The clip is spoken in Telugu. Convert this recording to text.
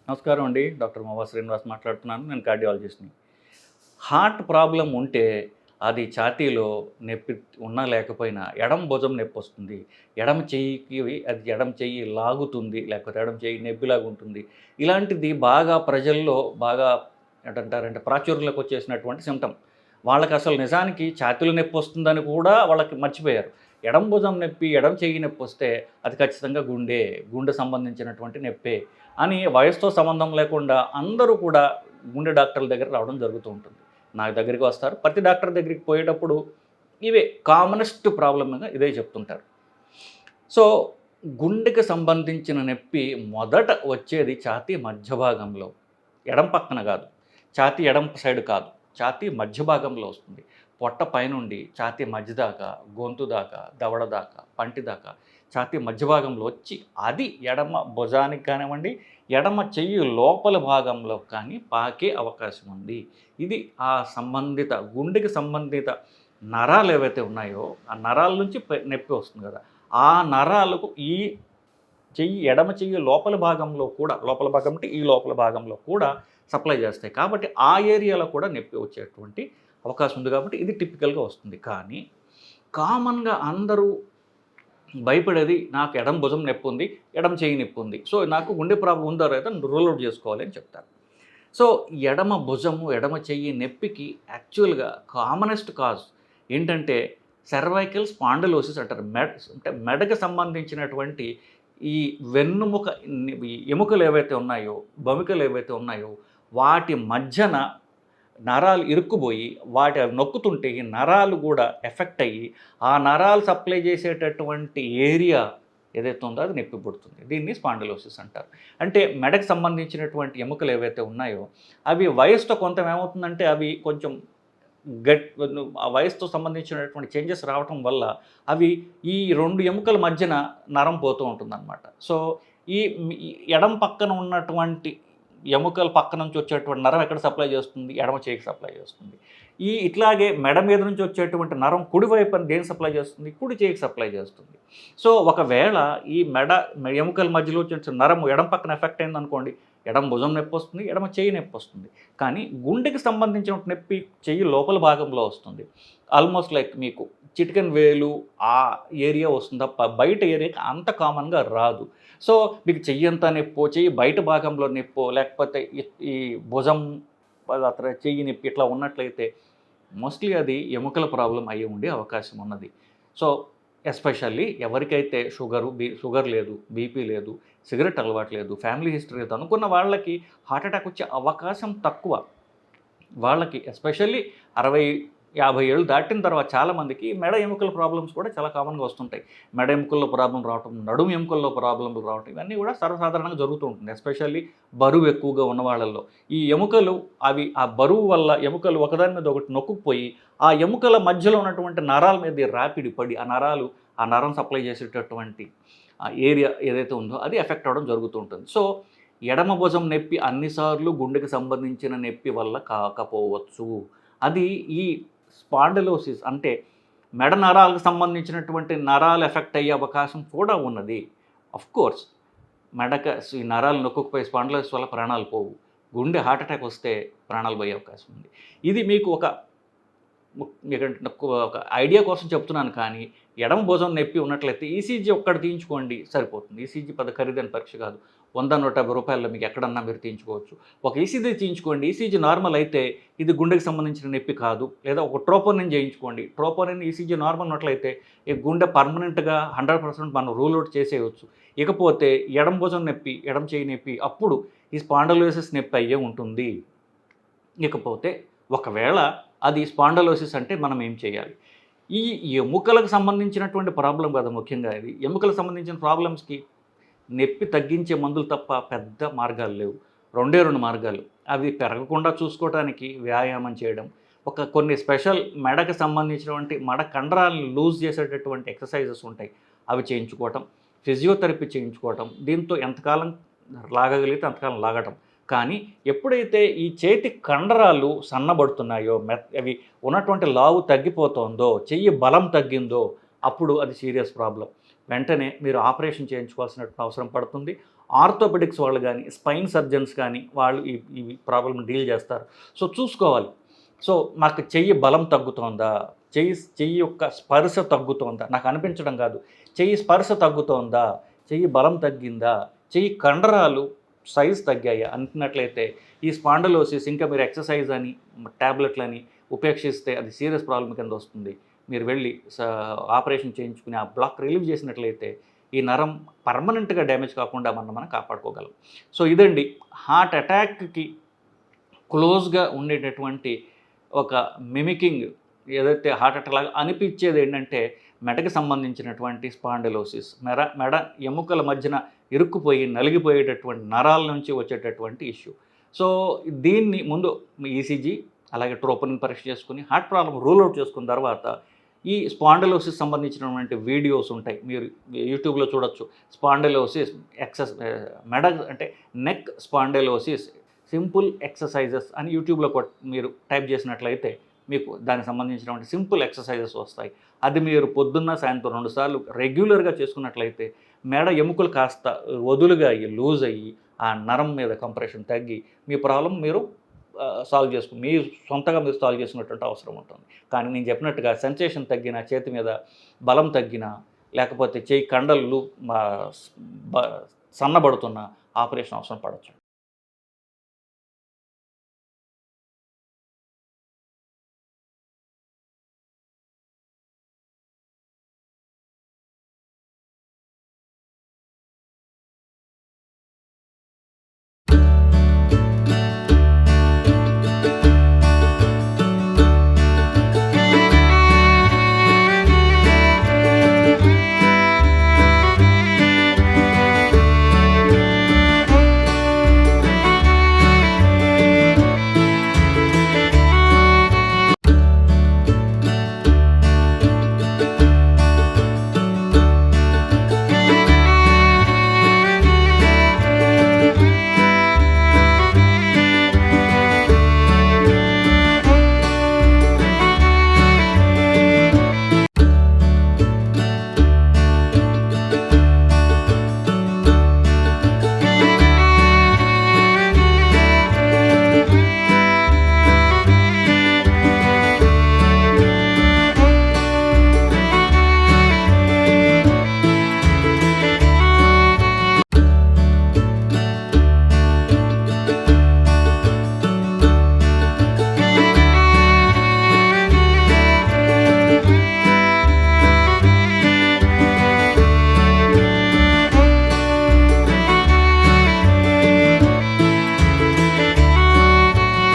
నమస్కారం అండి. డాక్టర్ మోవా శ్రీనివాస్ మాట్లాడుతున్నాను. నేను కార్డియాలజిస్ట్‌ని. హార్ట్ ప్రాబ్లమ్ ఉంటే అది ఛాతీలో నొప్పి ఉన్నా లేకపోయినా ఎడమ భుజం నొప్పొస్తుంది. ఎడమ చెయ్యికి అది ఎడమ చెయ్యి లాగుతుంది. లేకపోతే ఎడమ చెయ్యి నొప్పిలాగా ఉంటుంది. ఇలాంటిది బాగా ప్రజల్లో బాగా ఏంటంటారంటే ప్రాచుర్యంలోకి వచ్చేసినటువంటి సింప్టమ్. వాళ్ళకసలు నిజానికి ఛాతీలో నొప్పొస్తుందని కూడా వాళ్ళకి మర్చిపోయారు. ఎడమ భుజం నొప్పి, ఎడమ చెయ్యి నొప్పొస్తే అది ఖచ్చితంగా గుండె సంబంధించినటువంటి నొప్పే అని వయసుతో సంబంధం లేకుండా అందరూ కూడా గుండె డాక్టర్ల దగ్గర రావడం జరుగుతూ ఉంటుంది. నా దగ్గరికి వస్తారు. ప్రతి డాక్టర్ దగ్గరికి పోయేటప్పుడు ఇవే కామనెస్ట్ ప్రాబ్లమ్‌గా ఇదే చెప్తుంటారు. సో, గుండెకి సంబంధించిన నొప్పి మొదట వచ్చేది ఛాతీ మధ్య భాగంలో. ఎడమ పక్కన కాదు. ఛాతీ ఎడమ సైడ్ కాదు. ఛాతీ మధ్య భాగంలో వస్తుంది. పొట్ట పైనుండి ఛాతీ మధ్య దాకా, గొంతు దాకా, దవడ దాకా, పంటి దాకా ఛాతీ మధ్య భాగంలో వచ్చి అది ఎడమ భుజానికి కానివ్వండి, ఎడమ చెయ్యి లోపల భాగంలో కానీ పాకే అవకాశం ఉంది. ఇది ఆ సంబంధిత గుండెకి సంబంధిత నరాలు ఏవైతే ఉన్నాయో, ఆ నరాల నుంచి నొప్పి వస్తుంది కదా! ఆ నరాలకు ఈ ఎడమ చెయ్యి లోపల భాగంలో కూడా, లోపల భాగం అంటే ఈ లోపల భాగంలో కూడా సప్లై చేస్తాయి. కాబట్టి ఆ ఏరియాలో కూడా నొప్పి వచ్చేటువంటి అవకాశం ఉంది కాబట్టి ఇది టిపికల్‌గా వస్తుంది. కానీ కామన్‌గా అందరూ భయపడేది నాకు ఎడమ భుజం నొప్పి ఉంది, ఎడమ చెయ్యి నొప్పి ఉంది. సో, నాకు గుండె ప్రాబ్లమ్ ఉందో లేదో రూల్ ఔట్ చేసుకోవాలి అని చెప్తారు. సో, ఎడమ భుజము, ఎడమ చెయ్యి నొప్పికి యాక్చువల్‌గా కామనెస్ట్ కాజ్ ఏంటంటే సెర్వైకల్ స్పాండిలోసిస్ అంటారు. అంటే మెడకు సంబంధించినటువంటి ఈ వెన్నుముక ఎముకలు ఏవైతే ఉన్నాయో, బొమికలు ఏవైతే ఉన్నాయో వాటి మధ్యన నరాలు ఇరుక్కుపోయి అవి నొక్కుతుంటే ఈ నరాలు కూడా ఎఫెక్ట్ అయ్యి ఆ నరాలు సప్లై చేసేటటువంటి ఏరియా ఏదైతే ఉందో అది నొప్పి పుడుతుంది. దీన్ని స్పాండిలోసిస్ అంటారు. అంటే మెడకు సంబంధించినటువంటి ఎముకలు ఏవైతే ఉన్నాయో అవి వయసుతో కొంత ఏమవుతుందంటే అవి కొంచెం ఆ వయసుతో సంబంధించినటువంటి చేంజెస్ రావటం వల్ల అవి ఈ 2 ఎముకల మధ్యన నరం పోతూ ఉంటుందన్నమాట. సో, ఈ ఎడమ పక్కన ఉన్నటువంటి ఎముకల పక్క నుంచి వచ్చేటువంటి నరం ఎక్కడ సప్లై చేస్తుంది? ఎడమ చేయికి సప్లై చేస్తుంది. ఇట్లాగే మెడ మీద నుంచి వచ్చేటువంటి నరం కుడివైపున దేనికి సప్లై చేస్తుంది? కుడి చేయికి సప్లై చేస్తుంది. సో, ఒకవేళ ఈ ఎముకల మధ్యలో వచ్చే నరం ఎడమ పక్కన ఎఫెక్ట్ అయిందనుకోండి, ఎడమ భుజం నొప్పి వస్తుంది, ఎడమ చెయ్యి నొప్పి వస్తుంది. కానీ గుండెకి సంబంధించిన నొప్పి చెయ్యి లోపల భాగంలో వస్తుంది. ఆల్మోస్ట్ లైక్ మీకు చిటికెన్ వేలు ఆ ఏరియా వస్తుంది తప్ప బయట ఏరియాకి అంత కామన్‌గా రాదు. సో, మీకు చెయ్యంతా నొప్పో, చెయ్యి బయట భాగంలో నొప్పో, లేకపోతే ఈ భుజం తర్వాత చెయ్యి నొప్పి ఇట్లా ఉన్నట్లయితే మోస్ట్లీ అది ఎముకల ప్రాబ్లం అయ్యి ఉండే అవకాశం ఉన్నది. సో, ఎస్పెషల్లీ ఎవరికైతే షుగర్ లేదు, బీపీ లేదు, సిగరెట్ అలవాటు లేదు, ఫ్యామిలీ హిస్టరీ లేదు అనుకున్న వాళ్ళకి హార్ట్ అటాక్ వచ్చే అవకాశం తక్కువ. వాళ్ళకి ఎస్పెషల్లీ 60-50 ఏళ్ళు దాటిన తర్వాత చాలామందికి మెడ ఎముకల ప్రాబ్లమ్స్ కూడా చాలా కామన్‌గా వస్తుంటాయి. మెడ ఎముకల్లో ప్రాబ్లమ్ రావటం, నడుము ఎముకల్లో ప్రాబ్లమ్లు రావటం ఇవన్నీ కూడా సర్వసాధారణంగా జరుగుతూ ఉంటుంది. ఎస్పెషల్లీ బరువు ఎక్కువగా ఉన్న వాళ్ళల్లో. ఈ ఎముకలు ఆ బరువు వల్ల ఎముకలు ఒకదాని మీద ఒకటి నొక్కుకుపోయి ఆ ఎముకల మధ్యలో ఉన్నటువంటి నరాల మీద రాపిడి పడి ఆ నరం సప్లై చేసేటటువంటి ఏరియా ఏదైతే ఉందో అది ఎఫెక్ట్ అవ్వడం జరుగుతూ ఉంటుంది. సో, ఎడమ భుజం నొప్పి అన్నిసార్లు గుండెకి సంబంధించిన నొప్పి వల్ల కాకపోవచ్చు. అది ఈ స్పాండిలోసిస్ అంటే మెడ నరాలకు సంబంధించినటువంటి నరాలు ఎఫెక్ట్ అయ్యే అవకాశం కూడా ఉన్నది. ఆఫ్కోర్స్ ఈ నరాలు నొక్కుకుపోయి స్పాండిలోసిస్ వల్ల ప్రాణాలు పోవు. గుండె హార్ట్ అటాక్ వస్తే ప్రాణాలు పోయే అవకాశం ఉంది. ఇది మీకు ఒక ఐడియా కోసం చెప్తున్నాను. కానీ ఎడమ భుజం నొప్పి ఉన్నట్లయితే ఈసీజీ ఒక్కటి తీయించుకోండి సరిపోతుంది. ఈసీజీ పెద్ద ఖరీదైన పరీక్ష కాదు. 100-150 రూపాయల్లో మీకు ఎక్కడన్నా మీరు తీయించుకోవచ్చు. ఒక ఈసీజీ తీయించుకోండి. ఈసీజీ నార్మల్ అయితే ఇది గుండెకి సంబంధించిన నొప్పి కాదు. లేదా ఒక ట్రోపోనిన్ చేయించుకోండి. ట్రోపోనిన్ ఈసీజీ నార్మల్ ఉన్నట్లయితే ఈ గుండె పర్మనెంట్గా 100% మనం రూల్ అవుట్ చేసేయవచ్చు. ఇకపోతే ఎడమ భుజం నొప్పి, ఎడమ చేయి నొప్పి అప్పుడు ఈ స్పాండిలోసిస్ నొప్పి అయ్యే ఉంటుంది. ఇకపోతే ఒకవేళ అది స్పాండిలోసిస్ అంటే మనం ఏం చేయాలి? ఈ ఎముకలకు సంబంధించినటువంటి ప్రాబ్లం కదా ముఖ్యంగా ఇది. ఎముకలకు సంబంధించిన ప్రాబ్లమ్స్కి నొప్పి తగ్గించే మందులు తప్ప పెద్ద మార్గాలు లేవు. 2 మార్గాలు. అవి పెరగకుండా చూసుకోవడానికి వ్యాయామం చేయడం, కొన్ని స్పెషల్ మెడకు సంబంధించినటువంటి మెడ కండరాలను లూజ్ చేసేటటువంటి ఎక్సర్సైజెస్ ఉంటాయి, అవి చేయించుకోవటం, ఫిజియోథెరపీ చేయించుకోవటం. దీంతో ఎంతకాలం లాగగలిగితే అంతకాలం లాగటం. కానీ ఎప్పుడైతే ఈ చేతి కండరాలు సన్నబడుతున్నాయో, అవి ఉన్నటువంటి లావు తగ్గిపోతుందో, చెయ్యి బలం తగ్గిందో అప్పుడు అది సీరియస్ ప్రాబ్లం. వెంటనే మీరు ఆపరేషన్ చేయించుకోవాల్సిన అవసరం పడుతుంది. ఆర్థోపెడిక్స్ వాళ్ళు కానీ స్పైన్ సర్జన్స్ కానీ వాళ్ళు ఈ ప్రాబ్లమ్ డీల్ చేస్తారు. సో చూసుకోవాలి. సో నాకు చెయ్యి బలం తగ్గుతోందా, చెయ్యి యొక్క స్పర్శ తగ్గుతోందా, నాకు అనిపించడం కాదు, చెయ్యి స్పర్శ తగ్గుతోందా, చెయ్యి బలం తగ్గిందా, చెయ్యి కండరాలు సైజ్ తగ్గాయా అంటున్నట్లయితే ఈ స్పాండలోసిస్ ఇంకా మీరు ఎక్సర్సైజ్ అని ట్యాబ్లెట్లని ఉపేక్షిస్తే అది సీరియస్ ప్రాబ్లం కింద వస్తుంది. మీరు వెళ్ళి ఆపరేషన్ చేయించుకుని ఆ బ్లాక్ రిలీవ్ చేసినట్లయితే ఈ నరం పర్మనెంట్గా డ్యామేజ్ కాకుండా మనం కాపాడుకోగలం. సో ఇదండి హార్ట్ అటాక్కి క్లోజ్గా ఉండేటటువంటి ఒక మిమికింగ్, ఏదైతే హార్ట్ అటాక్ లాగా అనిపించేది ఏంటంటే మెడకి సంబంధించినటువంటి స్పాండిలోసిస్, మెడ ఎముకల మధ్యన ఇరుక్కుపోయి నలిగిపోయేటటువంటి నరాల నుంచి వచ్చేటటువంటి ఇష్యూ. సో దీన్ని ముందు ఈసీజీ అలాగే ట్రోపోనిన్ పరీక్ష చేసుకుని హార్ట్ ప్రాబ్లం రూల్ అవుట్ చేసుకున్న తర్వాత ఈ స్పాండిలోసిస్ సంబంధించినటువంటి వీడియోస్ ఉంటాయి, మీరు యూట్యూబ్లో చూడొచ్చు. స్పాండిలోసిస్ మెడ అంటే నెక్ స్పాండిలోసిస్ సింపుల్ ఎక్సర్సైజెస్ అని యూట్యూబ్లో మీరు టైప్ చేసినట్లయితే మీకు దానికి సంబంధించినటువంటి సింపుల్ ఎక్సర్సైజెస్ వస్తాయి. అది మీరు పొద్దున్న సాయంత్రం 2 సార్లు రెగ్యులర్గా చేసుకున్నట్లయితే మెడ ఎముకలు కాస్త వదులుగా అయ్యి లూజ్ అయ్యి ఆ నరం మీద కంప్రెషన్ తగ్గి మీ ప్రాబ్లం మీరు మీ సొంతగా మీరు సాల్వ్ చేసుకునేటువంటి అవసరం ఉంటుంది. కానీ నేను చెప్పినట్టుగా సెన్సేషన్ తగ్గిన, చేతి మీద బలం తగ్గిన, లేకపోతే చేయి కండలు సన్నబడుతున్న ఆపరేషన్ అవసరం పడవచ్చు.